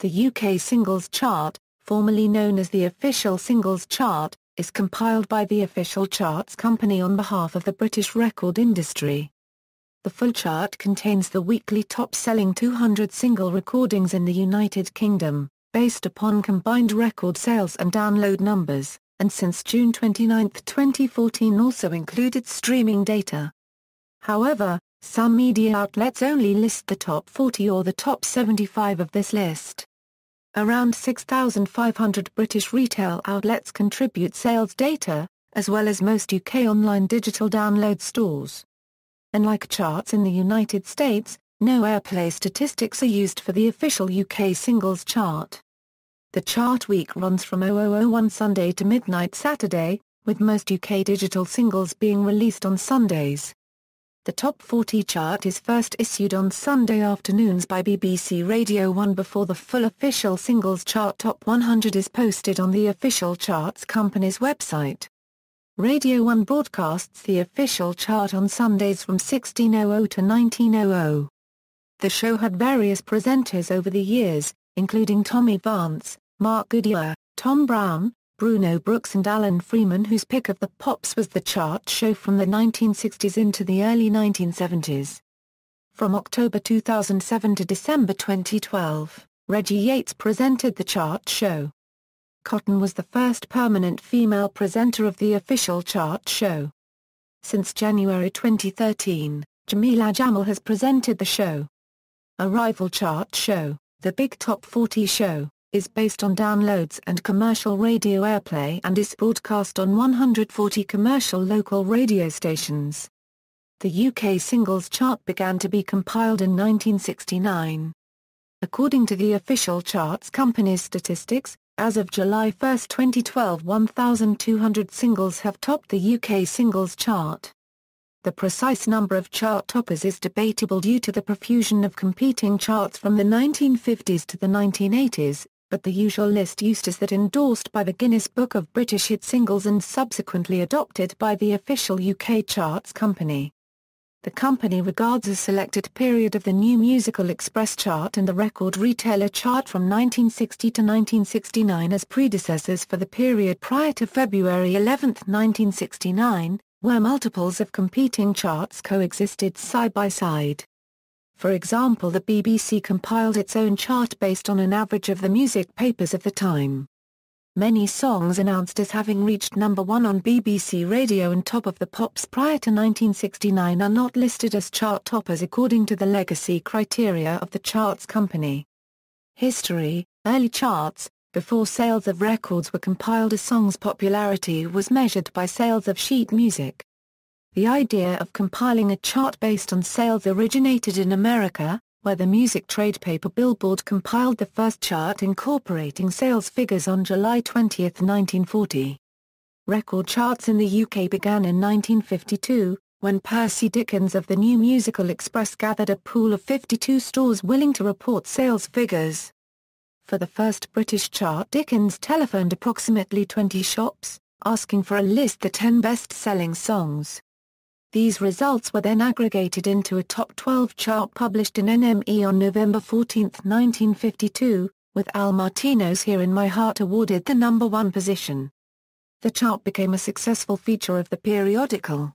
The UK Singles Chart, formerly known as the Official Singles Chart, is compiled by the Official Charts Company on behalf of the British record industry. The full chart contains the weekly top-selling 200 single recordings in the United Kingdom, based upon combined record sales and download numbers, and since June 29, 2014 also included streaming data. However, some media outlets only list the top 40 or the top 75 of this list. Around 6,500 British retail outlets contribute sales data, as well as most UK online digital download stores. Unlike charts in the United States, no airplay statistics are used for the official UK Singles Chart. The chart week runs from 0001 Sunday to midnight Saturday, with most UK digital singles being released on Sundays. The Top 40 chart is first issued on Sunday afternoons by BBC Radio 1 before the full official singles chart Top 100 is posted on the Official Charts Company's website. Radio 1 broadcasts the official chart on Sundays from 1600 to 1900. The show had various presenters over the years, including Tommy Vance, Mark Goodier, Tom Browne, Bruno, Brookes and Alan Freeman, whose pick of the pops was the chart show from the 1960s into the early 1970s. From October 2007 to December 2012, Reggie Yates presented the chart show. Cotton was the first permanent female presenter of the official chart show. Since January 2013, Jameela Jamil has presented the show. A rival chart show, The Big Top 40 Show, is based on downloads and commercial radio airplay and is broadcast on 140 commercial local radio stations. The UK Singles Chart began to be compiled in 1969. According to the Official Charts Company's statistics, as of July 1, 2012, 1,200 singles have topped the UK Singles Chart. The precise number of chart toppers is debatable due to the profusion of competing charts from the 1950s to the 1980s, but the usual list used is that endorsed by the Guinness Book of British Hit Singles and subsequently adopted by the Official UK Charts Company. The company regards a selected period of the New Musical Express chart and the Record Retailer chart from 1960 to 1969 as predecessors for the period prior to February 11, 1969, where multiples of competing charts coexisted side by side. For example, the BBC compiled its own chart based on an average of the music papers of the time. Many songs announced as having reached number 1 on BBC Radio and Top of the Pops prior to 1969 are not listed as chart toppers according to the legacy criteria of the charts company. History: early charts, before sales of records were compiled, a song's popularity was measured by sales of sheet music. The idea of compiling a chart based on sales originated in America, where the music trade paper Billboard compiled the first chart incorporating sales figures on July 20, 1940. Record charts in the UK began in 1952, when Percy Dickens of the New Musical Express gathered a pool of 52 stores willing to report sales figures. For the first British chart, Dickens telephoned approximately 20 shops, asking for a list of the 10 best-selling songs. These results were then aggregated into a top 12 chart published in NME on November 14, 1952, with Al Martino's Here in My Heart awarded the number 1 position. The chart became a successful feature of the periodical.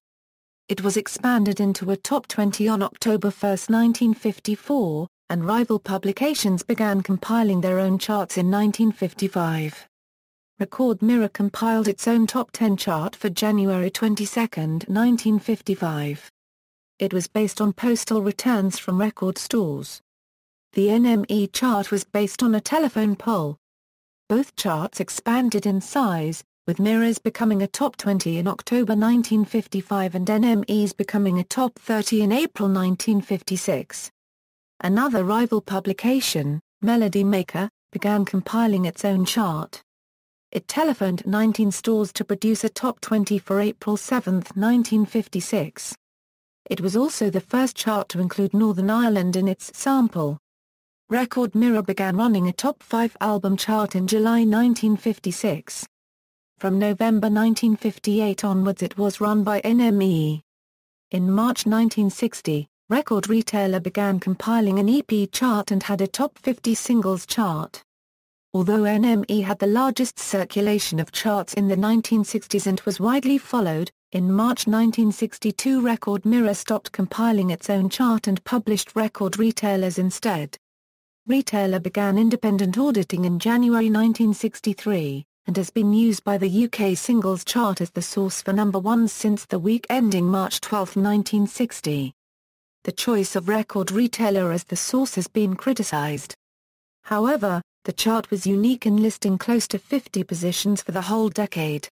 It was expanded into a top 20 on October 1, 1954, and rival publications began compiling their own charts in 1955. Record Mirror compiled its own top 10 chart for January 22, 1955. It was based on postal returns from record stores. The NME chart was based on a telephone poll. Both charts expanded in size, with Mirror's becoming a top 20 in October 1955 and NME's becoming a top 30 in April 1956. Another rival publication, Melody Maker, began compiling its own chart. It telephoned 19 stores to produce a top 20 for April 7, 1956. It was also the first chart to include Northern Ireland in its sample. Record Mirror began running a top 5 album chart in July 1956. From November 1958 onwards it was run by NME. In March 1960, Record Retailer began compiling an EP chart and had a top 50 singles chart. Although NME had the largest circulation of charts in the 1960s and was widely followed, in March 1962 Record Mirror stopped compiling its own chart and published Record Retailers instead. Retailer began independent auditing in January 1963, and has been used by the UK singles chart as the source for number ones since the week ending March 12, 1960. The choice of Record Retailer as the source has been criticised. However, the chart was unique in listing close to 50 positions for the whole decade.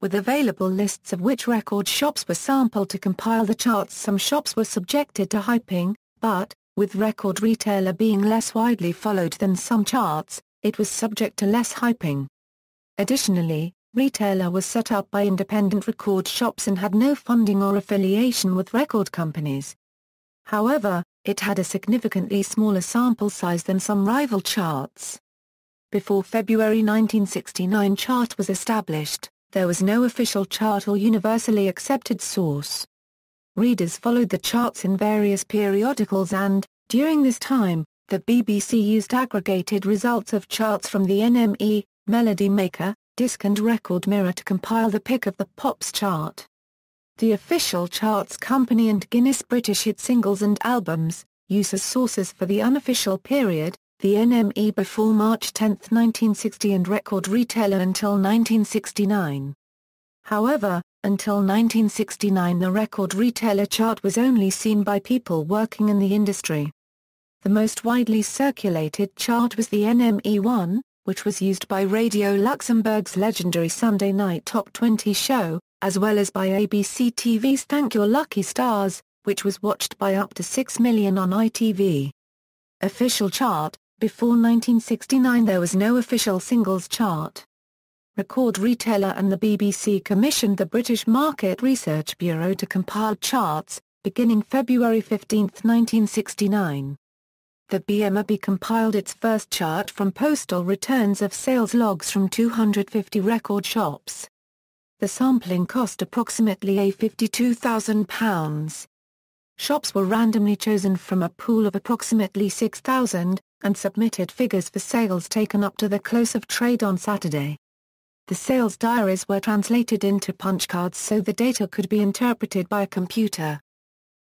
With available lists of which record shops were sampled to compile the charts, some shops were subjected to hyping, but, with Record Retailer being less widely followed than some charts, it was subject to less hyping. Additionally, Retailer was set up by independent record shops and had no funding or affiliation with record companies. However, it had a significantly smaller sample size than some rival charts. Before February 1969 chart was established, there was no official chart or universally accepted source. Readers followed the charts in various periodicals and, during this time, the BBC used aggregated results of charts from the NME, Melody Maker, Disc and Record Mirror to compile the pick of the Pops chart. The official charts company and Guinness British Hit Singles and Albums, use as sources for the unofficial period, the NME before March 10, 1960 and Record Retailer until 1969. However, until 1969 the Record Retailer chart was only seen by people working in the industry. The most widely circulated chart was the NME 1, which was used by Radio Luxembourg's legendary Sunday night Top 20 show, as well as by ABC TV's Thank Your Lucky Stars, which was watched by up to 6 million on ITV. Official chart. Before 1969 there was no official singles chart. Record Retailer and the BBC commissioned the British Market Research Bureau to compile charts, beginning February 15, 1969. The BMRB compiled its first chart from postal returns of sales logs from 250 record shops. The sampling cost approximately £52,000. Shops were randomly chosen from a pool of approximately 6,000, and submitted figures for sales taken up to the close of trade on Saturday. The sales diaries were translated into punch cards so the data could be interpreted by a computer.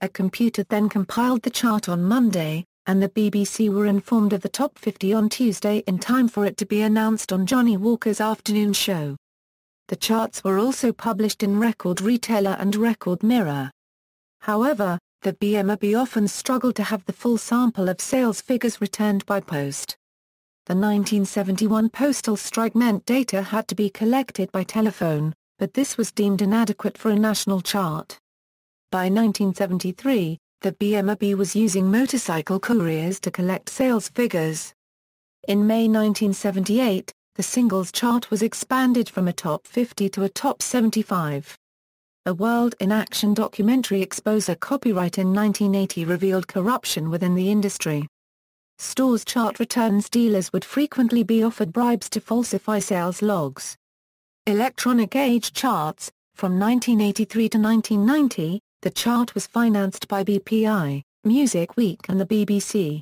A computer then compiled the chart on Monday, and the BBC were informed of the top 50 on Tuesday in time for it to be announced on Johnny Walker's afternoon show. The charts were also published in Record Retailer and Record Mirror. However, the BMRB often struggled to have the full sample of sales figures returned by post. The 1971 postal strike meant data had to be collected by telephone, but this was deemed inadequate for a national chart. By 1973, the BMRB was using motorcycle couriers to collect sales figures. In May 1978, the singles chart was expanded from a top 50 to a top 75. A World in Action documentary exposure copyright in 1980 revealed corruption within the industry. Stores chart returns dealers would frequently be offered bribes to falsify sales logs. Electronic age charts. From 1983 to 1990, the chart was financed by BPI, Music Week and the BBC.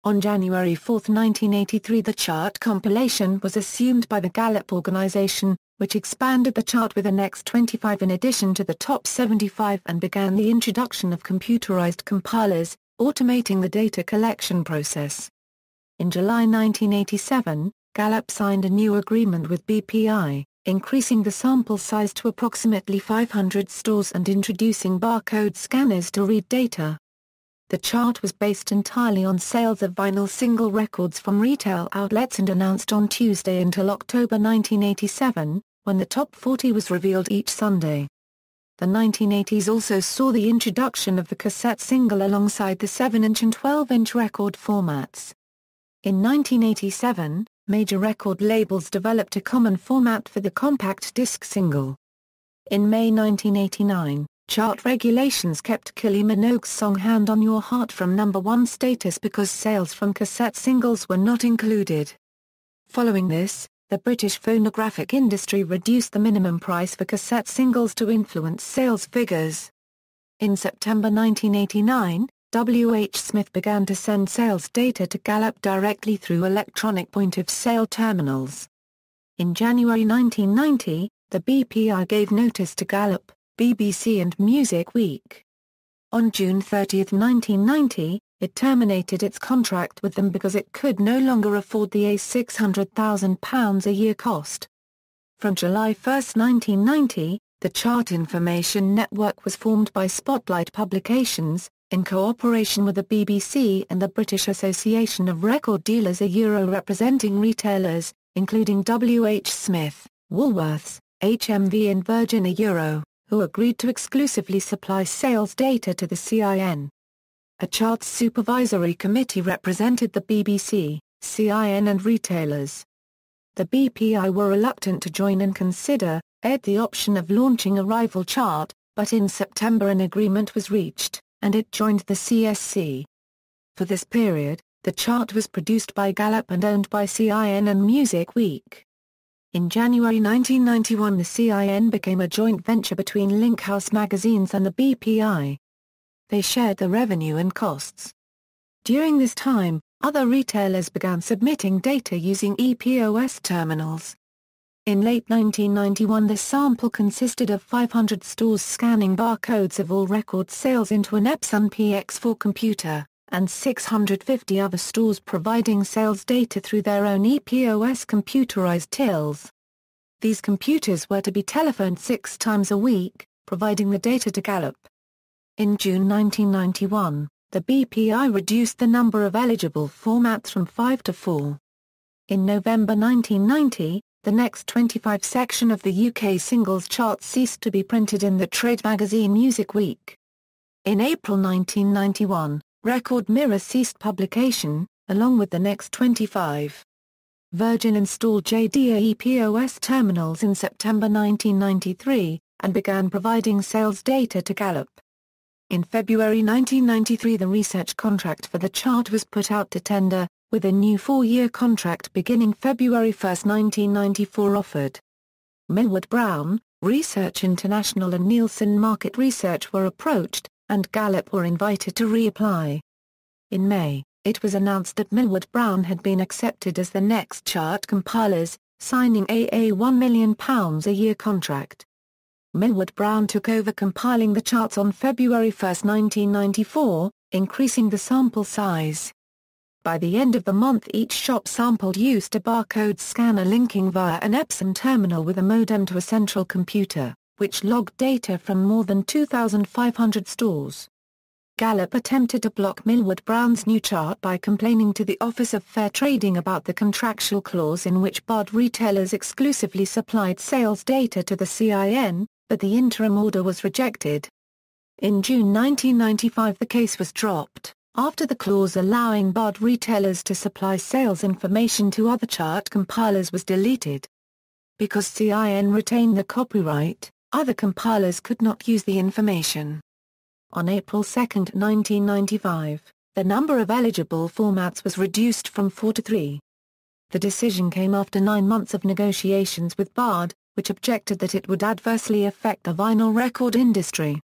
On January 4, 1983 the chart compilation was assumed by the Gallup organization, which expanded the chart with the next 25 in addition to the top 75 and began the introduction of computerized compilers, automating the data collection process. In July 1987, Gallup signed a new agreement with BPI, increasing the sample size to approximately 500 stores and introducing barcode scanners to read data. The chart was based entirely on sales of vinyl single records from retail outlets and announced on Tuesday until October 1987, when the top 40 was revealed each Sunday. The 1980s also saw the introduction of the cassette single alongside the 7-inch and 12-inch record formats. In 1987, major record labels developed a common format for the compact disc single. In May 1989, chart regulations kept Kylie Minogue's song Hand on Your Heart from number one status because sales from cassette singles were not included. Following this, the British phonographic industry reduced the minimum price for cassette singles to influence sales figures. In September 1989, W. H. Smith began to send sales data to Gallup directly through electronic point-of-sale terminals. In January 1990, the BPI gave notice to Gallup, BBC and Music Week. On June 30, 1990, it terminated its contract with them because it could no longer afford the £600,000 a year cost. From July 1, 1990, the Chart Information Network was formed by Spotlight Publications, in cooperation with the BBC and the British Association of Record Dealers, representing retailers, including W. H. Smith, Woolworths, HMV and Virgin who agreed to exclusively supply sales data to the CIN. A Charts Supervisory Committee represented the BBC, CIN and retailers. The BPI were reluctant to join and consider the option of launching a rival chart, but in September an agreement was reached, and it joined the CSC. For this period, the chart was produced by Gallup and owned by CIN and Music Week. In January 1991 the CIN became a joint venture between Linkhouse Magazines and the BPI. They shared the revenue and costs. During this time, other retailers began submitting data using EPOS terminals. In late 1991 the sample consisted of 500 stores scanning barcodes of all record sales into an Epson PX4 computer, and 650 other stores providing sales data through their own EPOS computerized tills. These computers were to be telephoned 6 times a week, providing the data to Gallup. In June 1991, the BPI reduced the number of eligible formats from 5 to 4. In November 1990, the Next 25 section of the UK singles chart ceased to be printed in the trade magazine Music Week. In April 1991, Record Mirror ceased publication, along with the Next 25. Virgin installed JDA EPOS terminals in September 1993, and began providing sales data to Gallup. In February 1993 the research contract for the chart was put out to tender, with a new 4-year contract beginning February 1, 1994 offered. Millward Browne, Research International and Nielsen Market Research were approached, and Gallup were invited to reapply. In May, it was announced that Millward Browne had been accepted as the next chart compilers, signing a £1 million a year contract. Millward Browne took over compiling the charts on February 1, 1994, increasing the sample size. By the end of the month each shop sampled used a barcode scanner linking via an Epson terminal with a modem to a central computer, which logged data from more than 2,500 stores. Gallup attempted to block Millward Browne's new chart by complaining to the Office of Fair Trading about the contractual clause in which BUD retailers exclusively supplied sales data to the CIN, but the interim order was rejected. In June 1995 the case was dropped, after the clause allowing BUD retailers to supply sales information to other chart compilers was deleted. Because CIN retained the copyright, other compilers could not use the information. On April 2, 1995, the number of eligible formats was reduced from 4 to 3. The decision came after 9 months of negotiations with BUD, which objected that it would adversely affect the vinyl record industry.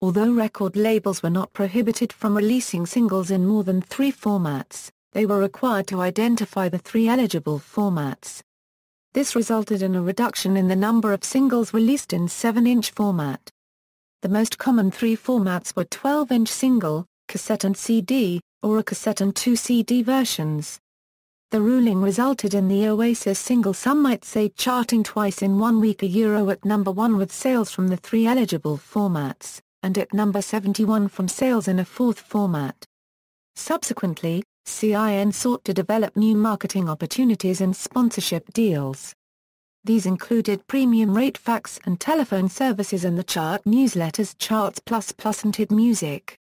Although record labels were not prohibited from releasing singles in more than 3 formats, they were required to identify the 3 eligible formats. This resulted in a reduction in the number of singles released in 7-inch format. The most common 3 formats were 12-inch single, cassette and CD, or a cassette and 2 CD versions. The ruling resulted in the Oasis single Some Might Say charting twice in 1 week at number 1 with sales from the 3 eligible formats, and at number 71 from sales in a 4th format. Subsequently, CIN sought to develop new marketing opportunities and sponsorship deals. These included premium rate fax and telephone services and the chart newsletters Charts Plus and Hit Music.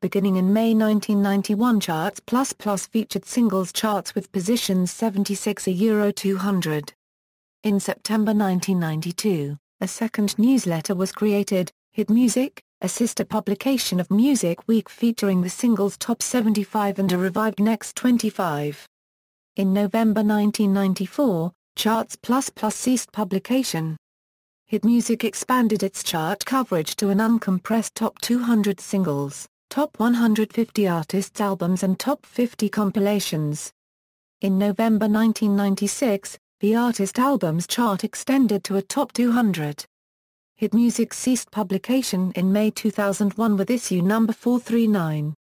Beginning in May 1991 Charts Plus featured singles charts with positions 76 200. In September 1992, a second newsletter was created, Hit Music, a sister publication of Music Week featuring the singles Top 75 and a revived Next 25. In November 1994, Charts Plus ceased publication. Hit Music expanded its chart coverage to an uncompressed top 200 singles, top 150 artists' albums and top 50 compilations. In November 1996, the artist albums chart extended to a top 200. Hit Music ceased publication in May 2001 with issue number 439.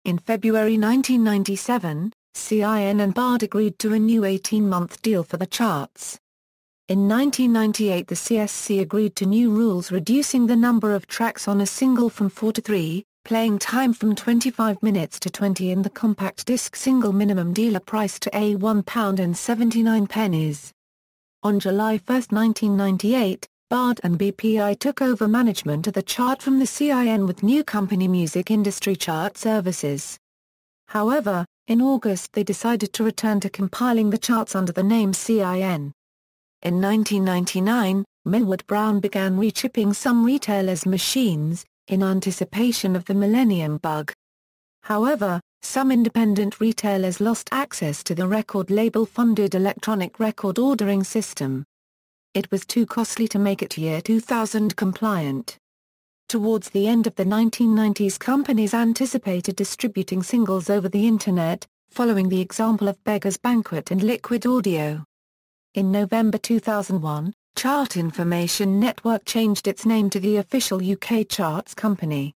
In February 1997, CIN and Bard agreed to a new 18-month deal for the charts. In 1998 the CSC agreed to new rules reducing the number of tracks on a single from 4 to 3, playing time from 25 minutes to 20 and the compact disc single minimum dealer price to £1.79. On July 1, 1998, Bard and BPI took over management of the chart from the CIN with new company Music Industry Chart Services. However, in August they decided to return to compiling the charts under the name CIN. In 1999, Millward Browne began re-chipping some retailers' machines, in anticipation of the Millennium Bug. However, some independent retailers lost access to the record label-funded electronic record ordering system. It was too costly to make it year 2000 compliant. Towards the end of the 1990s companies anticipated distributing singles over the Internet, following the example of Beggar's Banquet and Liquid Audio. In November 2001, Chart Information Network changed its name to the official UK Charts Company.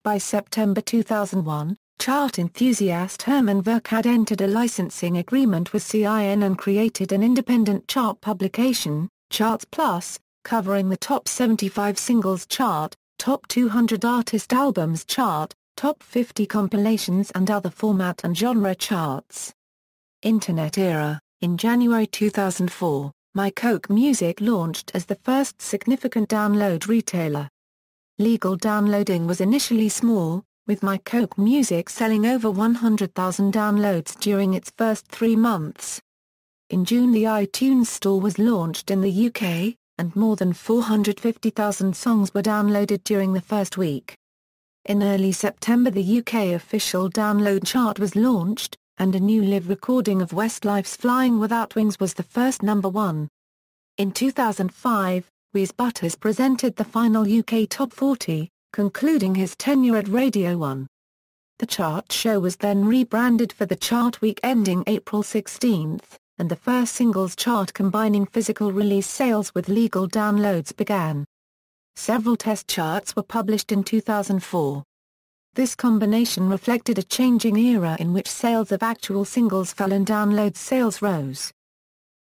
By September 2001, chart enthusiast Herman Verk had entered a licensing agreement with CIN and created an independent chart publication, Charts Plus, covering the top 75 singles chart, top 200 artist albums chart, top 50 compilations and other format and genre charts. Internet era. In January 2004, My Coke Music launched as the first significant download retailer. Legal downloading was initially small, with My Coke Music selling over 100,000 downloads during its first 3 months. In June the iTunes Store was launched in the UK, and more than 450,000 songs were downloaded during the first week. In early September the UK official download chart was launched, and a new live recording of Westlife's Flying Without Wings was the first number 1. In 2005, Wheeze Butters presented the final UK Top 40, concluding his tenure at Radio 1. The chart show was then rebranded for the chart week ending April 16, and the first singles chart combining physical release sales with legal downloads began. Several test charts were published in 2004. This combination reflected a changing era in which sales of actual singles fell and download sales rose.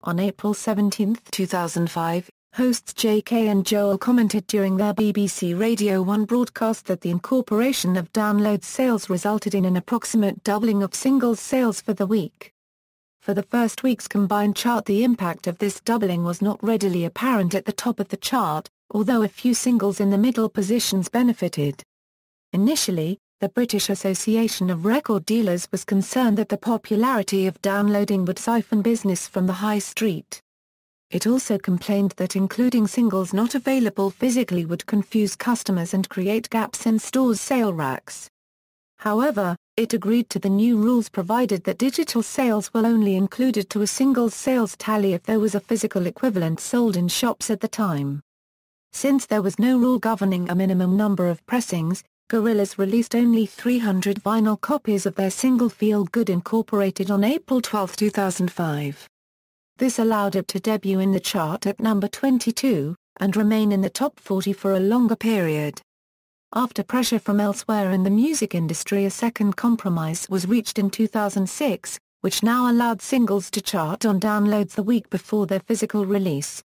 On April 17, 2005, hosts JK and Joel commented during their BBC Radio 1 broadcast that the incorporation of download sales resulted in an approximate doubling of singles sales for the week. For the first week's combined chart the impact of this doubling was not readily apparent at the top of the chart, although a few singles in the middle positions benefited. Initially, the British Association of Record Dealers was concerned that the popularity of downloading would siphon business from the high street. It also complained that including singles not available physically would confuse customers and create gaps in stores' sale racks. However, it agreed to the new rules provided that digital sales were only included to a singles sales tally if there was a physical equivalent sold in shops at the time. Since there was no rule governing a minimum number of pressings, Gorillaz released only 300 vinyl copies of their single Feel Good Incorporated on April 12, 2005. This allowed it to debut in the chart at number 22, and remain in the top 40 for a longer period. After pressure from elsewhere in the music industry, a second compromise was reached in 2006, which now allowed singles to chart on downloads the week before their physical release.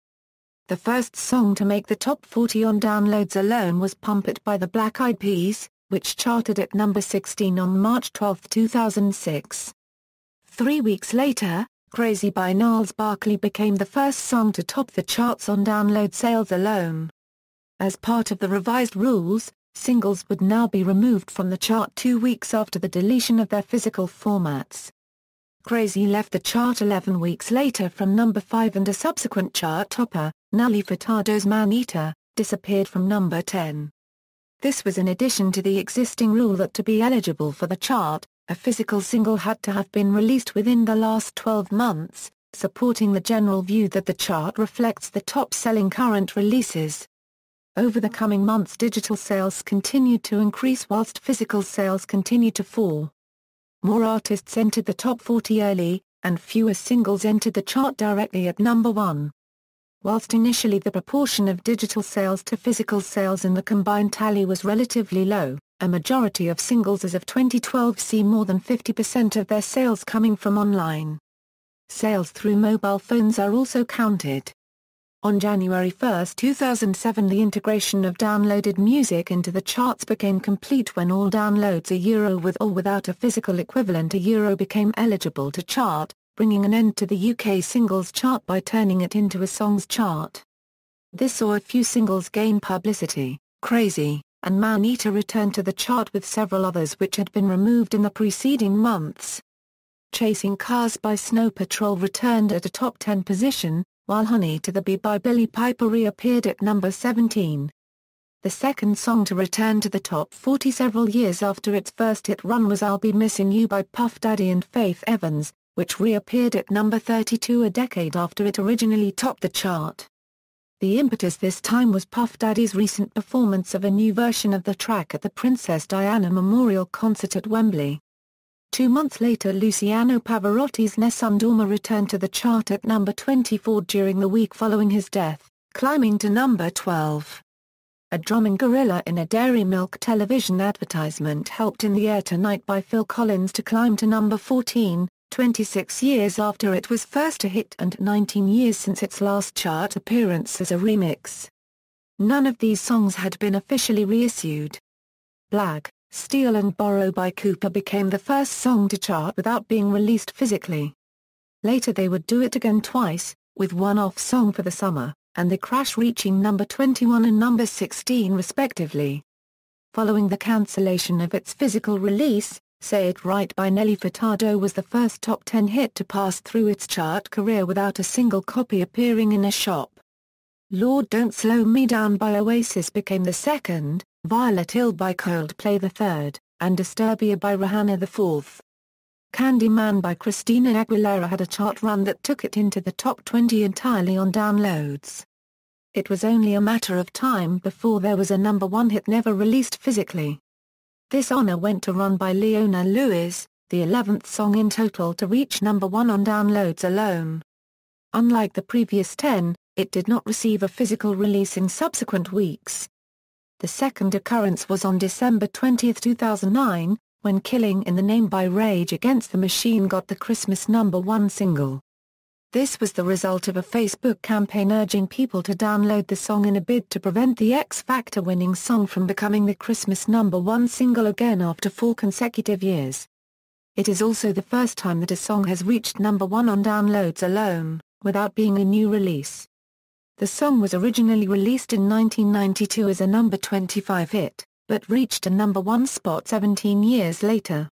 The first song to make the top 40 on downloads alone was Pump It by the Black Eyed Peas, which charted at number 16 on March 12, 2006. 3 weeks later, Crazy by Gnarls Barkley became the first song to top the charts on download sales alone. As part of the revised rules, singles would now be removed from the chart 2 weeks after the deletion of their physical formats. Crazy left the chart 11 weeks later from number 5 and a subsequent chart topper, Nelly Furtado's Man Eater, disappeared from number 10. This was in addition to the existing rule that to be eligible for the chart, a physical single had to have been released within the last 12 months, supporting the general view that the chart reflects the top-selling current releases. Over the coming months, digital sales continued to increase whilst physical sales continued to fall. More artists entered the top 40 early, and fewer singles entered the chart directly at number 1. Whilst initially the proportion of digital sales to physical sales in the combined tally was relatively low, a majority of singles as of 2012 see more than 50% of their sales coming from online. Sales through mobile phones are also counted. On January 1, 2007, the integration of downloaded music into the charts became complete when all downloads with or without a physical equivalent became eligible to chart, bringing an end to the UK singles chart by turning it into a songs chart. This saw a few singles gain publicity. Crazy and Man Eater returned to the chart with several others which had been removed in the preceding months. Chasing Cars by Snow Patrol returned at a top 10 position, while Honey to the Bee by Billie Piper reappeared at number 17. The second song to return to the top 40 several years after its first hit run was I'll Be Missing You by Puff Daddy and Faith Evans, which reappeared at number 32 a decade after it originally topped the chart. The impetus this time was Puff Daddy's recent performance of a new version of the track at the Princess Diana Memorial Concert at Wembley. 2 months later, Luciano Pavarotti's Nessun Dorma returned to the chart at number 24 during the week following his death, climbing to number 12. A drumming gorilla in a Dairy Milk television advertisement helped In the Air Tonight by Phil Collins to climb to number 14, 26 years after it was first a hit and 19 years since its last chart appearance as a remix. None of these songs had been officially reissued. Blag, Steal and Borrow by Cooper became the first song to chart without being released physically. Later they would do it again twice, with one-off song for the summer, and The Crash reaching number 21 and number 16 respectively. Following the cancellation of its physical release, Say It Right by Nelly Furtado was the first top 10 hit to pass through its chart career without a single copy appearing in a shop. Lord Don't Slow Me Down by Oasis became the second, Violet Hill by Coldplay the third, and Disturbia by Rihanna the fourth. Candyman by Christina Aguilera had a chart run that took it into the top 20 entirely on downloads. It was only a matter of time before there was a number 1 hit never released physically. This honor went to Run by Leona Lewis, the 11th song in total to reach number 1 on downloads alone. Unlike the previous 10, it did not receive a physical release in subsequent weeks. The second occurrence was on December 20, 2009, when Killing in the Name by Rage Against the Machine got the Christmas number 1 single. This was the result of a Facebook campaign urging people to download the song in a bid to prevent the X Factor winning song from becoming the Christmas number 1 single again after 4 consecutive years. It is also the first time that a song has reached number 1 on downloads alone, without being a new release. The song was originally released in 1992 as a number 25 hit, but reached a number 1 spot 17 years later.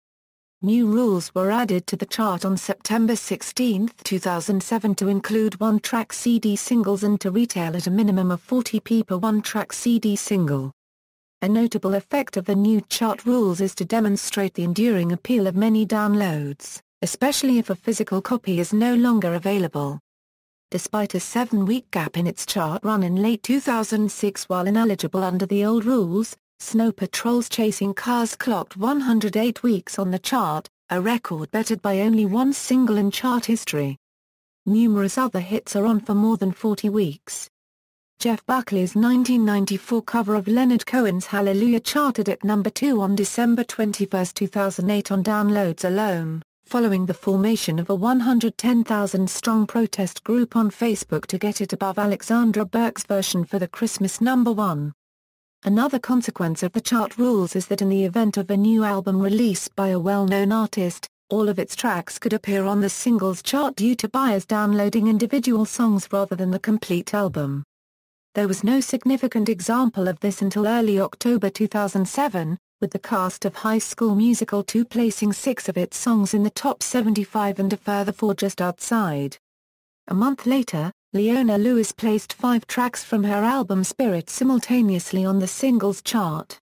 New rules were added to the chart on September 16, 2007 to include one-track CD singles and to retail at a minimum of 40p per one-track CD single. A notable effect of the new chart rules is to demonstrate the enduring appeal of many downloads, especially if a physical copy is no longer available. Despite a 7-week gap in its chart run in late 2006 while ineligible under the old rules, Snow Patrol's Chasing Cars clocked 108 weeks on the chart, a record bettered by only one single in chart history. Numerous other hits are on for more than 40 weeks. Jeff Buckley's 1994 cover of Leonard Cohen's Hallelujah charted at number 2 on December 21, 2008 on downloads alone, following the formation of a 110,000-strong protest group on Facebook to get it above Alexandra Burke's version for the Christmas number 1. Another consequence of the chart rules is that in the event of a new album release by a well-known artist, all of its tracks could appear on the singles chart due to buyers downloading individual songs rather than the complete album. There was no significant example of this until early October 2007, with the cast of High School Musical 2 placing 6 of its songs in the top 75 and a further 4 just outside. A month later, Leona Lewis placed 5 tracks from her album Spirit simultaneously on the singles chart.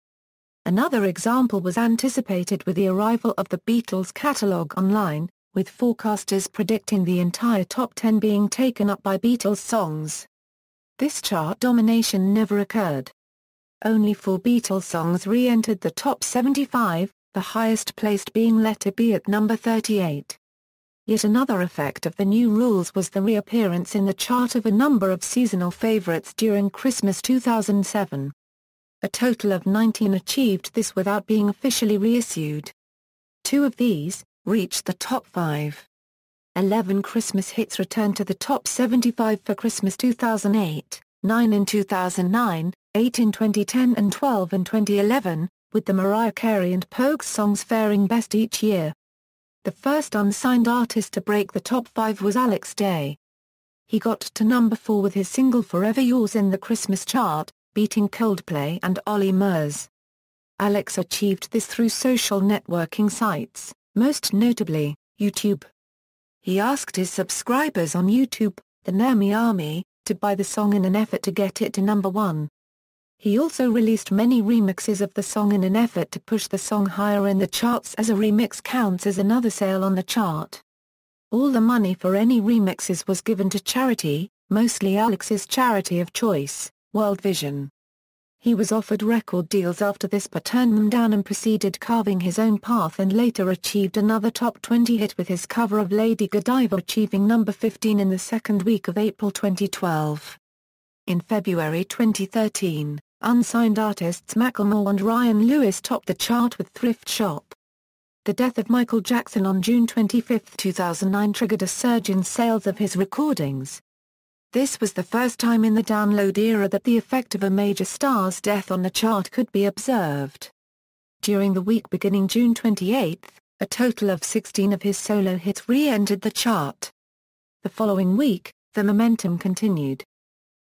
Another example was anticipated with the arrival of the Beatles' catalogue online, with forecasters predicting the entire top 10 being taken up by Beatles songs. This chart domination never occurred. Only 4 Beatles songs re-entered the top 75, the highest placed being Let It Be at number 38. Yet another effect of the new rules was the reappearance in the chart of a number of seasonal favorites during Christmas 2007. A total of 19 achieved this without being officially reissued. 2 of these reached the top 5. 11 Christmas hits returned to the top 75 for Christmas 2008, 9 in 2009, 8 in 2010 and 12 in 2011, with the Mariah Carey and Pogues songs faring best each year. The first unsigned artist to break the top 5 was Alex Day. He got to number 4 with his single Forever Yours in the Christmas chart, beating Coldplay and Olly Murs. Alex achieved this through social networking sites, most notably, YouTube. He asked his subscribers on YouTube, the NAMI Army, to buy the song in an effort to get it to number 1. He also released many remixes of the song in an effort to push the song higher in the charts, as a remix counts as another sale on the chart. All the money for any remixes was given to charity, mostly Alex's charity of choice, World Vision. He was offered record deals after this but turned them down and proceeded carving his own path, and later achieved another top 20 hit with his cover of Lady Godiva, achieving number 15 in the second week of April 2012. In February 2013, unsigned artists Macklemore and Ryan Lewis topped the chart with Thrift Shop. The death of Michael Jackson on June 25, 2009 triggered a surge in sales of his recordings. This was the first time in the download era that the effect of a major star's death on the chart could be observed. During the week beginning June 28, a total of 16 of his solo hits re-entered the chart. The following week, the momentum continued.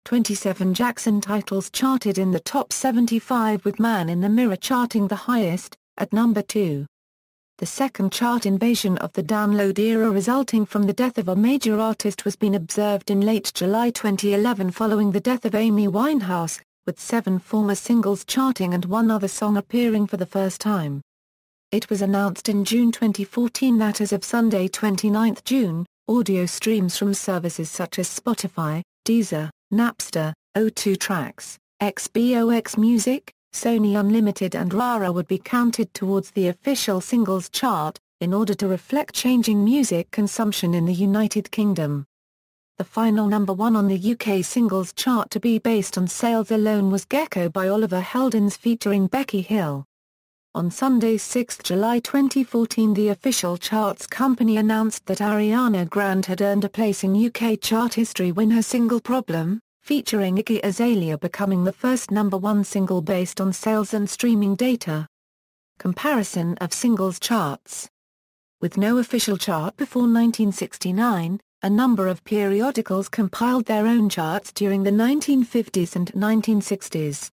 27 Jackson titles charted in the top 75, with Man in the Mirror charting the highest, at number 2. The second chart invasion of the download era resulting from the death of a major artist was being observed in late July 2011 following the death of Amy Winehouse, with 7 former singles charting and 1 other song appearing for the first time. It was announced in June 2014 that as of Sunday 29 June, audio streams from services such as Spotify, Deezer, Napster, O2 Tracks, XBOX Music, Sony Unlimited and Rara would be counted towards the official singles chart, in order to reflect changing music consumption in the United Kingdom. The final number 1 on the UK singles chart to be based on sales alone was Gecko by Oliver Heldens featuring Becky Hill. On Sunday 6 July 2014 the official charts company announced that Ariana Grande had earned a place in UK chart history when her single Problem, featuring Iggy Azalea, becoming the first number 1 single based on sales and streaming data. Comparison of singles charts. With no official chart before 1969, a number of periodicals compiled their own charts during the 1950s and 1960s.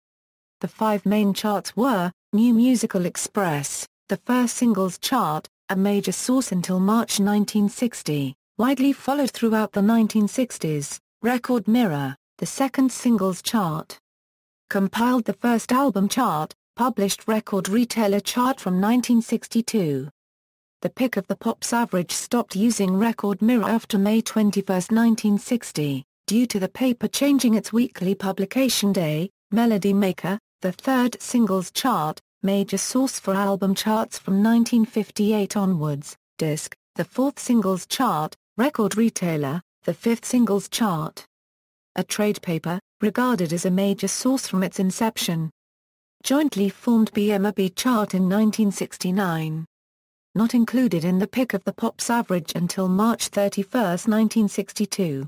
The 5 main charts were: New Musical Express, the first singles chart, a major source until March 1960, widely followed throughout the 1960s, Record Mirror, the second singles chart. Compiled the first album chart, published Record Retailer chart from 1962. The Pick of the Pops average stopped using Record Mirror after May 21, 1960, due to the paper changing its weekly publication day. Melody Maker, the third singles chart, major source for album charts from 1958 onwards. Disc, the fourth singles chart. Record Retailer, the fifth singles chart. A trade paper, regarded as a major source from its inception. Jointly formed BMAB chart in 1969. Not included in the Pick of the Pops average until March 31, 1962.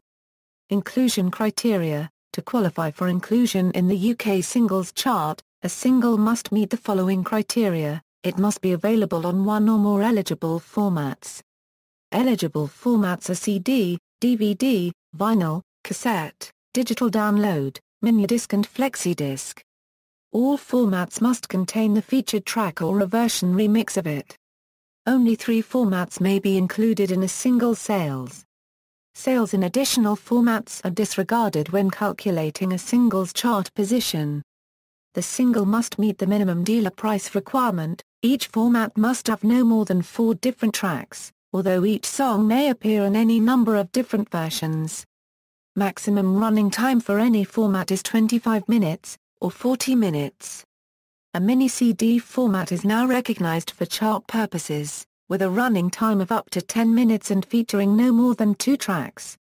Inclusion criteria. To qualify for inclusion in the UK singles chart, a single must meet the following criteria: it must be available on one or more eligible formats. Eligible formats are CD, DVD, vinyl, cassette, digital download, minidisc and flexidisc. All formats must contain the featured track or a version remix of it. Only 3 formats may be included in a single sales. Sales in additional formats are disregarded when calculating a single's chart position. The single must meet the minimum dealer price requirement. Each format must have no more than 4 different tracks, although each song may appear in any number of different versions. Maximum running time for any format is 25 minutes, or 40 minutes. A mini-CD format is now recognized for chart purposes, with a running time of up to 10 minutes and featuring no more than 2 tracks.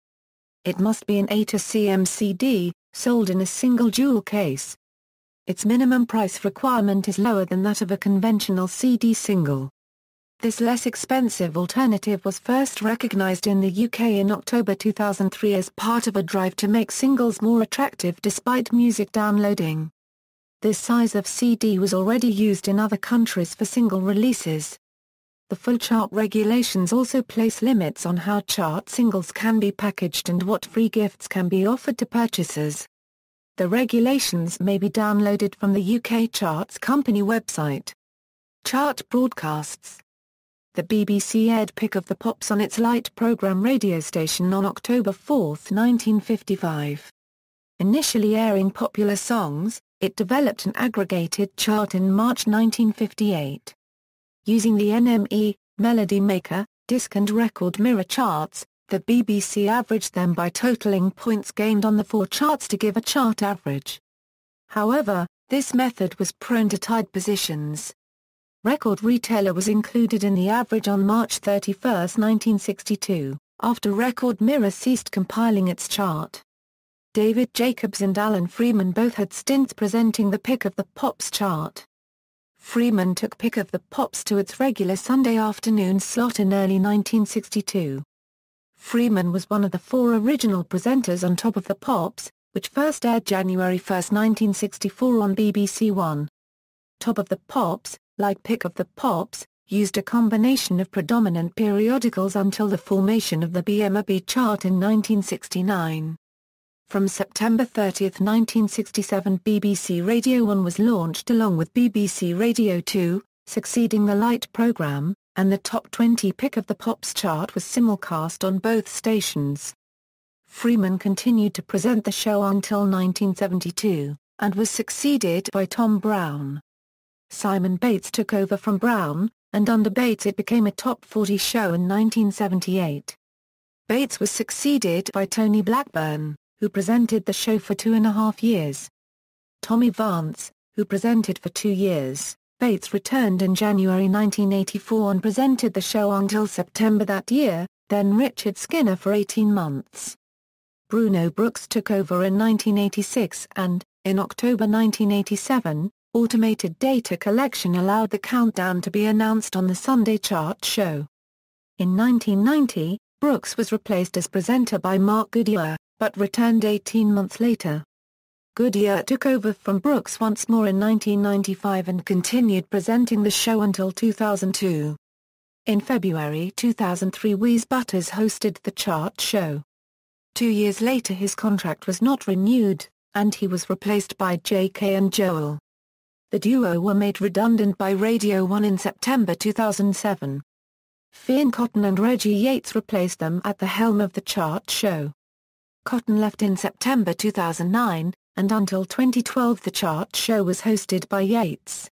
It must be an A-to-CM CD, sold in a single jewel case. Its minimum price requirement is lower than that of a conventional CD single. This less expensive alternative was first recognized in the UK in October 2003 as part of a drive to make singles more attractive despite music downloading. This size of CD was already used in other countries for single releases. The full chart regulations also place limits on how chart singles can be packaged and what free gifts can be offered to purchasers. The regulations may be downloaded from the UK Charts Company website. Chart broadcasts. The BBC aired Pick of the Pops on its Light programme radio station on October 4, 1955. Initially airing popular songs, it developed an aggregated chart in March 1958. Using the NME, Melody Maker, disc and record mirror charts, the BBC averaged them by totalling points gained on the 4 charts to give a chart average. However, this method was prone to tied positions. Record Retailer was included in the average on March 31, 1962, after Record Mirror ceased compiling its chart. David Jacobs and Alan Freeman both had stints presenting the Pick of the Pops chart. Freeman took Pick of the Pops to its regular Sunday afternoon slot in early 1962. Freeman was one of the 4 original presenters on Top of the Pops, which first aired January 1, 1964 on BBC One. Top of the Pops, like Pick of the Pops, used a combination of predominant periodicals until the formation of the BMB chart in 1969. From September 30, 1967 BBC Radio 1 was launched along with BBC Radio 2, succeeding the Light programme, and the Top 20 Pick of the Pops chart was simulcast on both stations. Freeman continued to present the show until 1972, and was succeeded by Tom Browne. Simon Bates took over from Browne, and under Bates it became a Top 40 show in 1978. Bates was succeeded by Tony Blackburn, who presented the show for 2.5 years. Tommy Vance, who presented for 2 years. Bates returned in January 1984 and presented the show until September that year, then Richard Skinner for 18 months. Bruno Brookes took over in 1986 and, in October 1987, automated data collection allowed the countdown to be announced on the Sunday chart show. In 1990, Brookes was replaced as presenter by Mark Goodier, but returned 18 months later. Goodier took over from Brookes once more in 1995 and continued presenting the show until 2002. In February 2003 Wheeze Butters hosted the chart show. 2 years later his contract was not renewed, and he was replaced by J.K. and Joel. The duo were made redundant by Radio 1 in September 2007. Fearne Cotton and Reggie Yates replaced them at the helm of the chart show. Cotton left in September 2009, and until 2012 the chart show was hosted by Yates.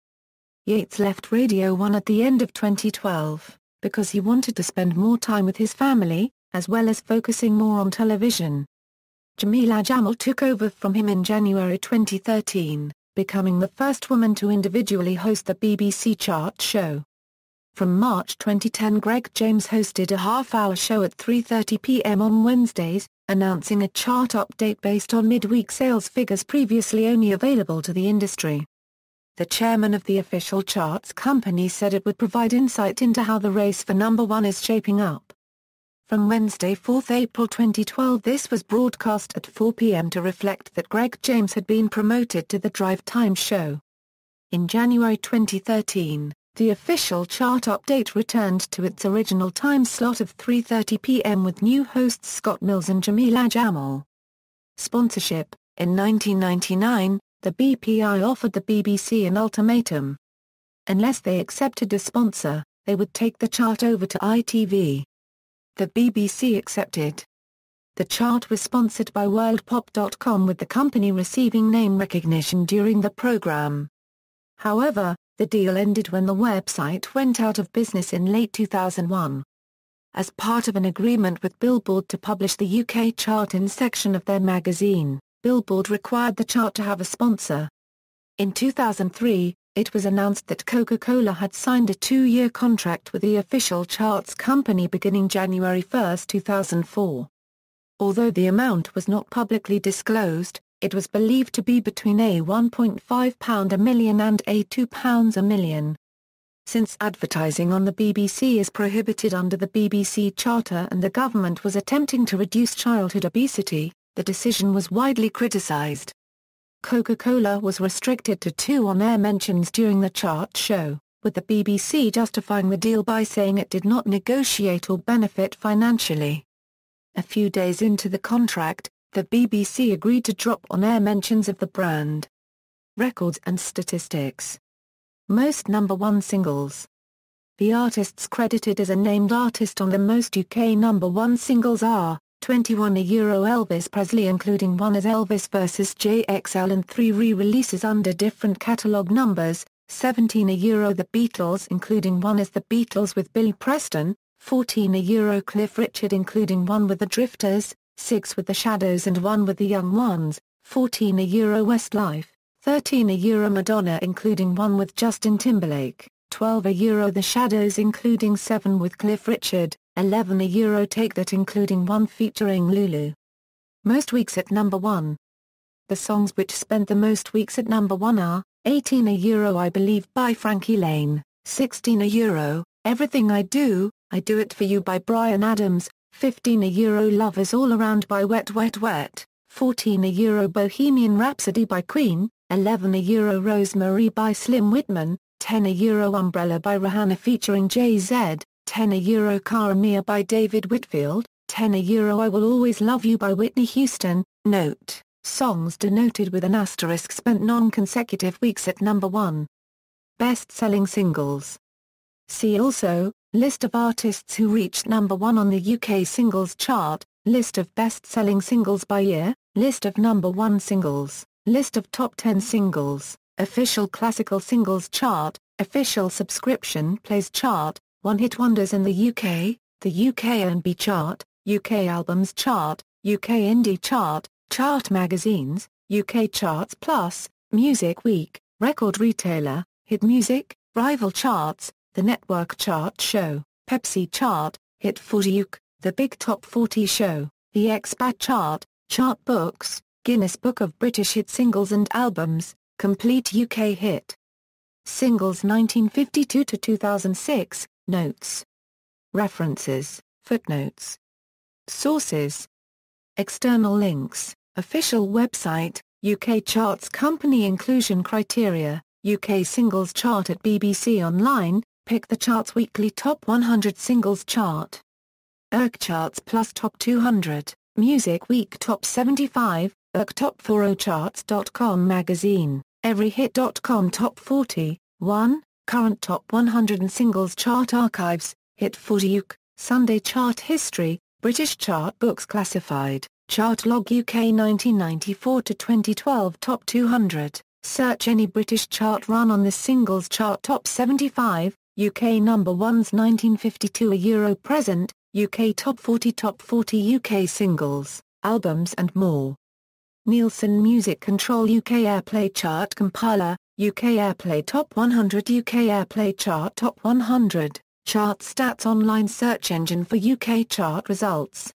Yates left Radio 1 at the end of 2012, because he wanted to spend more time with his family, as well as focusing more on television. Jameela Jamil took over from him in January 2013, becoming the first woman to individually host the BBC chart show. From March 2010 Greg James hosted a half-hour show at 3:30 p.m. on Wednesdays, announcing a chart update based on midweek sales figures previously only available to the industry. The chairman of the official charts company said it would provide insight into how the race for number 1 is shaping up. From Wednesday 4 April 2012 this was broadcast at 4 p.m. to reflect that Greg James had been promoted to the drive time show. In January 2013, the official chart update returned to its original time slot of 3:30 p.m. with new hosts Scott Mills and Jameela Jamil. Sponsorship. In 1999, the BPI offered the BBC an ultimatum. Unless they accepted a sponsor, they would take the chart over to ITV. The BBC accepted. The chart was sponsored by worldpop.com, with the company receiving name recognition during the programme. However, the deal ended when the website went out of business in late 2001. as part of an agreement with Billboard to publish the UK chart-in section of their magazine. Billboard required the chart to have a sponsor. In 2003, it was announced that Coca-Cola had signed a 2-year contract with the official charts company beginning January 1, 2004. Although the amount was not publicly disclosed, it was believed to be between £1.5 a million and £2 a million. Since advertising on the BBC is prohibited under the BBC Charter and the government was attempting to reduce childhood obesity, the decision was widely criticised. Coca-Cola was restricted to 2 on-air mentions during the chart show, with the BBC justifying the deal by saying it did not negotiate or benefit financially. A few days into the contract, the BBC agreed to drop on-air mentions of the brand. Records and statistics. Most number 1 singles. The artists credited as a named artist on the most UK number 1 singles are 21 Euro Elvis Presley, including 1 as Elvis vs JXL and 3 re-releases under different catalogue numbers, 17 Euro The Beatles, including 1 as The Beatles with Billy Preston, 14 Euro Cliff Richard, including 1 with The Drifters, 6 with The Shadows and 1 with The Young Ones, 14 Euro Westlife, 13 Euro Madonna, including 1 with Justin Timberlake, 12 Euro The Shadows, including 7 with Cliff Richard, 11 Euro Take That, including 1 featuring Lulu. Most weeks at number 1. The songs which spent the most weeks at number 1 are 18 Euro I Believe by Frankie Lane, 16 Euro Everything I Do It For You by Bryan Adams, 15 Euro Love Is All Around by Wet Wet Wet, 14 Euro Bohemian Rhapsody by Queen, 11 Euro Rosemary by Slim Whitman, 10 Euro Umbrella by Rihanna featuring Jay-Z, 10 Euro Cara Mia by David Whitfield, 10 Euro I Will Always Love You by Whitney Houston. Note: songs denoted with an asterisk spent non-consecutive weeks at number 1. Best-selling singles. See also, list of artists who reached number 1 on the UK singles chart, list of best-selling singles by year, list of number 1 singles, list of top 10 singles, official classical singles chart, official subscription plays chart, one-hit wonders in the UK, the UK R&B chart, UK albums chart, UK indie chart, chart magazines, UK Charts Plus, Music Week, Record Retailer, Hit Music, Rival Charts, The Network Chart Show, Pepsi Chart, Hit 40 UK, The Big Top 40 Show, The Expat Chart, Chart Books, Guinness Book of British Hit Singles and Albums, Complete UK Hit Singles 1952 to 2006, Notes. References, footnotes. Sources. External links, official website, UK Charts Company Inclusion Criteria, UK Singles Chart at BBC Online, Pick the Charts Weekly Top 100 Singles Chart. UK Charts Plus Top 200, Music Week Top 75, UK Top 40 Charts.com Magazine, EveryHit.com Top 40, 1, Current Top 100 and Singles Chart Archives, Hit 40 UK, Sunday Chart History, British Chart Books Classified, Chart Log UK 1994 to 2012 Top 200, search any British chart run on the Singles Chart Top 75, UK number 1s 1952 Euro Present, UK Top 40 UK Singles, Albums and more. Nielsen Music Control UK Airplay Chart Compiler, UK Airplay Top 100 UK Airplay Chart Top 100, Chart Stats online search engine for UK chart results.